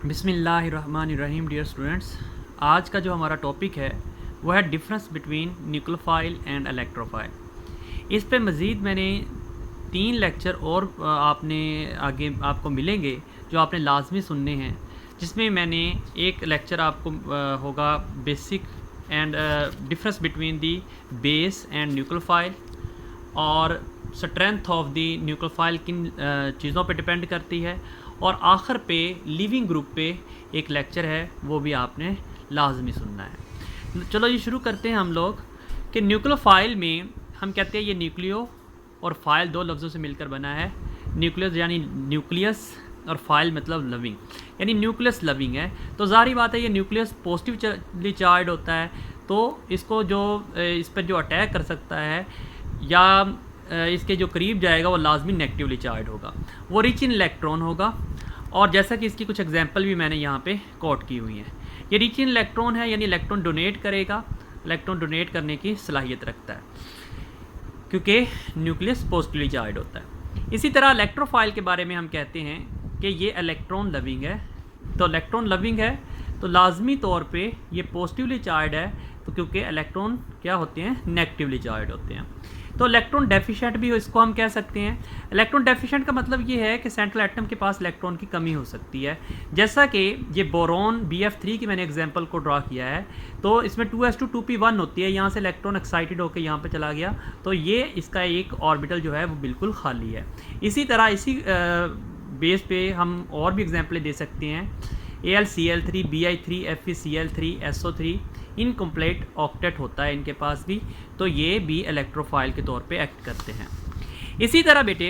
बिस्मिल्लाहिर्रहमानिर्रहीम। Dear students, आज का जो हमारा टॉपिक है वो है difference between nucleophile and electrophile. इस पे मज़ीद मैंने 3 लेक्चर और आपने आगे आपको मिलेंगे जो आपने लाजमी सुनने हैं, जिसमें मैंने एक लेक्चर आपको होगा basic and difference between the base and nucleophile और स्ट्रेंथ ऑफ दी न्यूक्लियोफाइल किन चीज़ों पे डिपेंड करती है, और आखिर पे लिविंग ग्रुप पे एक लेक्चर है वो भी आपने लाजमी सुनना है। चलो ये शुरू करते हैं हम लोग कि न्यूक्लियोफाइल में हम कहते हैं ये न्यूक्लियो और फाइल दो लफ्ज़ों से मिलकर बना है। न्यूक्लियस यानी न्यूक्लियस और फाइल मतलब लविंग, यानी न्यूक्लियस लविंग है। तो ज़ाहिर बात है ये न्यूक्लियस पॉजिटिवली चार्ज होता है, तो इसको जो इस पर जो अटैक कर सकता है या इसके जो करीब जाएगा वो लाजमी नेगेटिवली चार्ज होगा, वो रिच इन इलेक्ट्रॉन होगा। और जैसा कि इसकी कुछ एग्जांपल भी मैंने यहाँ पे कोट की हुई हैं। ये रिच इन इलेक्ट्रॉन है, यानी इलेक्ट्रॉन डोनेट करेगा, इलेक्ट्रॉन डोनेट करने की सलाहियत रखता है क्योंकि न्यूक्लियस पॉजिटिवली चार्ज होता है। इसी तरह इलेक्ट्रोफाइल के बारे में हम कहते हैं कि ये इलेक्ट्रॉन लविंग है। तो इलेक्ट्रॉन लविंग है तो लाजमी तौर पे ये पॉजिटिवली चार्ज है, तो क्योंकि इलेक्ट्रॉन क्या होते हैं, नेगेटिवली चार्ज होते हैं। तो इलेक्ट्रॉन डेफिशिएंट भी इसको हम कह सकते हैं। इलेक्ट्रॉन डेफिशिएंट का मतलब ये है कि सेंट्रल एटम के पास इलेक्ट्रॉन की कमी हो सकती है। जैसा कि ये बोरॉन BF3 की मैंने एग्जांपल को ड्रा किया है, तो इसमें 2s2 2p1 होती है। यहाँ से इलेक्ट्रॉन एक्साइटेड होकर यहाँ पे चला गया, तो ये इसका एक ऑर्बिटल जो है वो बिल्कुल खाली है। इसी तरह इसी बेस पे हम और भी एग्जाम्पलें दे सकते हैं। AlCl3 Bi3 FeCl3 SO3 incomplete octet होता है इनके पास भी, तो ये भी इलेक्ट्रोफाइल के तौर पे एक्ट करते हैं। इसी तरह बेटे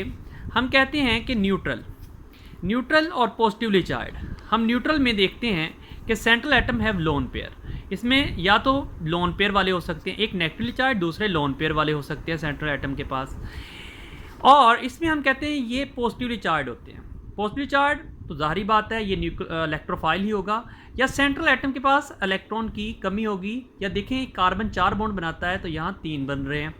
हम कहते हैं कि न्यूट्रल और पॉजिटिवली चार्ज। हम न्यूट्रल में देखते हैं कि central atom have lone pair. इसमें या तो लोन पेयर वाले हो सकते हैं, एक नेगेटिवली चार्ज, दूसरे लोन पेयर वाले हो सकते हैं सेंट्रल एटम के पास। और इसमें हम कहते हैं ये पॉजिटिवली चार्ज होते हैं। पॉजिटिवली चार्ज तो जाहिर बात है ये इलेक्ट्रोफाइल ही होगा, या सेंट्रल एटम के पास इलेक्ट्रॉन की कमी होगी। या देखें कार्बन 4 बॉन्ड बनाता है तो यहाँ 3 बन रहे हैं।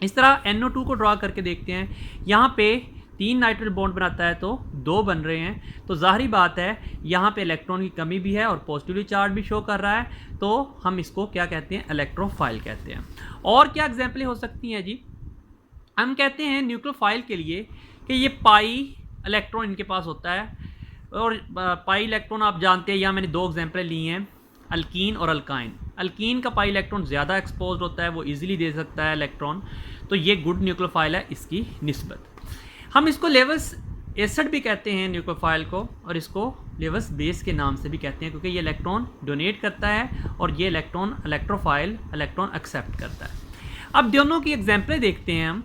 इस तरह NO2 को ड्रा करके देखते हैं, यहाँ पे 3 नाइट्रोजन बॉन्ड बनाता है तो 2 बन रहे हैं। तो जाहिर बात है यहाँ पे इलेक्ट्रॉन की कमी भी है और पॉजिटिवली चार्ज भी शो कर रहा है, तो हम इसको क्या कहते हैं, इलेक्ट्रोफाइल कहते हैं। और क्या एग्जाम्पलें हो सकती हैं जी, हम कहते हैं न्यूक्लियोफाइल के लिए कि ये पाई इलेक्ट्रॉन इनके पास होता है। और पाई इलेक्ट्रॉन आप जानते हैं, यहाँ मैंने 2 एग्जाम्पलें ली हैं, अल्कीन और अल्काइन। अल्कीन का पाई इलेक्ट्रॉन ज़्यादा एक्सपोज होता है, वो इजीली दे सकता है इलेक्ट्रॉन, तो ये गुड न्यूक्लियोफाइल है इसकी निस्बत। हम इसको लेवस एसिड भी कहते हैं न्यूक्लियोफाइल को, और इसको लेवस बेस के नाम से भी कहते हैं क्योंकि ये इलेक्ट्रॉन डोनेट करता है और ये इलेक्ट्रोफाइल इलेक्ट्रॉन एक्सेप्ट करता है। अब दोनों की एग्जाम्पलें देखते हैं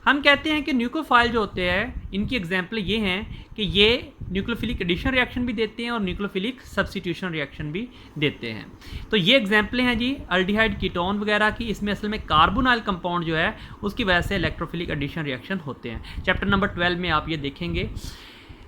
हम कहते हैं कि न्यूक्लियोफाइल जो होते हैं इनकी एग्जाम्पल ये हैं कि ये न्यूक्लियोफिलिक एडिशन रिएक्शन भी देते हैं और न्यूक्लियोफिलिक सब्स्टिट्यूशन रिएक्शन भी देते हैं। तो ये एग्जाम्पलें हैं जी अल्डिहाइड कीटोन वगैरह की। इसमें असल में कार्बोनाइल कंपाउंड जो है उसकी वजह से इलेक्ट्रोफिलिक एडिशन रिएक्शन होते हैं। चैप्टर नंबर 12 में आप ये देखेंगे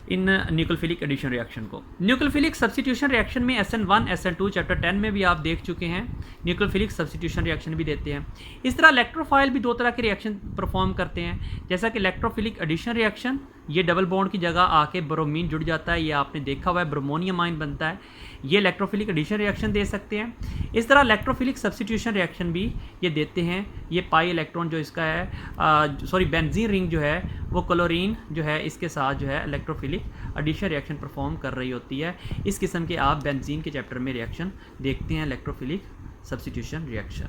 इन न्यूक्लियोफिलिक एडिशन रिएक्शन को। न्यूक्लियोफिलिक सब्स्टिट्यूशन रिएक्शन में SN1 SN2 चैप्टर 10 में भी आप देख चुके हैं, न्यूक्लियोफिलिक सब्स्टिट्यूशन रिएक्शन भी देते हैं। इस तरह इलेक्ट्रोफाइल भी 2 तरह के रिएक्शन परफॉर्म करते हैं, जैसा कि इलेक्ट्रोफिलिक एडिशन रिएक्शन, ये डबल बॉन्ड की जगह आके ब्रोमीन जुड़ जाता है, ये आपने देखा हुआ है, ब्रोमोनियम आयन बनता है, ये इलेक्ट्रोफिलिक एडिशन रिएक्शन दे सकते हैं। इस तरह इलेक्ट्रोफिलिक सब्स्टिट्यूशन रिएक्शन भी ये देते हैं। ये पाई इलेक्ट्रॉन जो इसका है बेंजीन रिंग जो है वो क्लोरीन जो है इसके साथ जो है इलेक्ट्रोफिलिक एडिशन रिएक्शन परफॉर्म कर रही होती है। इस किस्म के आप बेंजीन के चैप्टर में रिएक्शन देखते हैं, इलेक्ट्रोफिलिक सब्स्टिट्यूशन रिएक्शन।